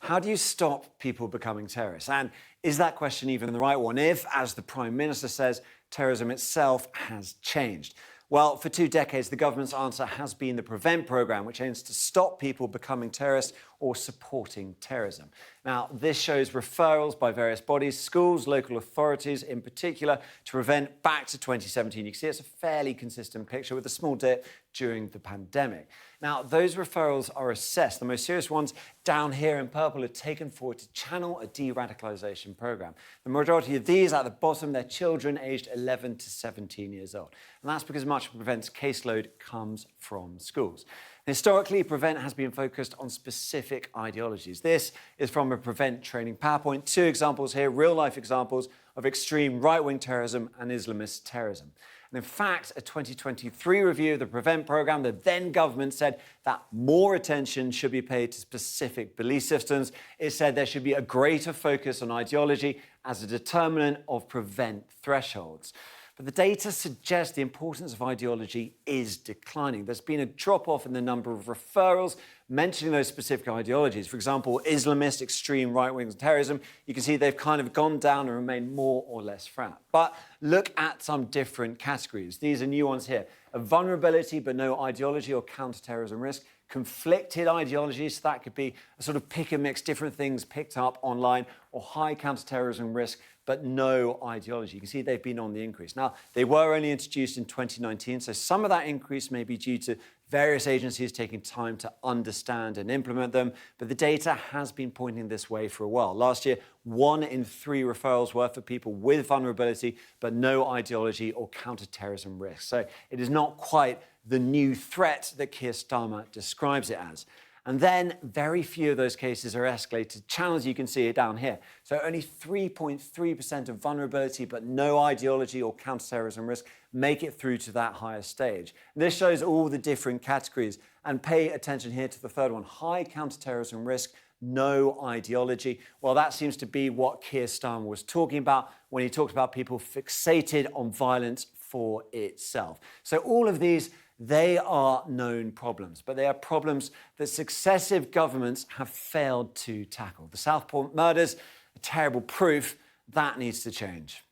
How do you stop people becoming terrorists? And is that question even the right one if, as the Prime Minister says, terrorism itself has changed? Well, for 2 decades, the government's answer has been the PREVENT programme, which aims to stop people becoming terrorists or supporting terrorism. Now, this shows referrals by various bodies, schools, local authorities in particular, to PREVENT back to 2017. You can see it's a fairly consistent picture with a small dip during the pandemic. Now, those referrals are assessed. The most serious ones down here in purple are taken forward to channel a de-radicalisation programme. The majority of these at the bottom, they're children aged 11 to 17 years old. And that's because much of PREVENT's caseload comes from schools. Historically, PREVENT has been focused on specific ideologies. This is from a PREVENT training PowerPoint. 2 examples here, real-life examples of extreme right-wing terrorism and Islamist terrorism. And in fact, a 2023 review of the PREVENT programme, the then government said that more attention should be paid to specific belief systems. It said there should be a greater focus on ideology as a determinant of PREVENT thresholds. But the data suggests the importance of ideology is declining. There's been a drop-off in the number of referrals mentioning those specific ideologies. For example, Islamist, extreme right-wing terrorism, you can see they've kind of gone down and remain more or less flat. But look at some different categories. These are new ones here. A vulnerability but no ideology or counter-terrorism risk. Conflicted ideologies, so that could be a sort of pick and mix, different things picked up online, or high counter-terrorism risk, but no ideology. You can see they've been on the increase. Now, they were only introduced in 2019, so some of that increase may be due to various agencies taking time to understand and implement them, but the data has been pointing this way for a while. Last year, 1 in 3 referrals were for people with vulnerability, but no ideology or counter-terrorism risk. So it is not quite the new threat that Keir Starmer describes it as. And then very few of those cases are escalated to channels. You can see it down here. So only 3.3% of vulnerability but no ideology or counterterrorism risk make it through to that higher stage. And this shows all the different categories. And pay attention here to the third one, high counterterrorism risk, no ideology. Well, that seems to be what Keir Starmer was talking about when he talked about people fixated on violence for itself. So all of these, they are known problems, but they are problems that successive governments have failed to tackle. The Southport murders are terrible proof that needs to change.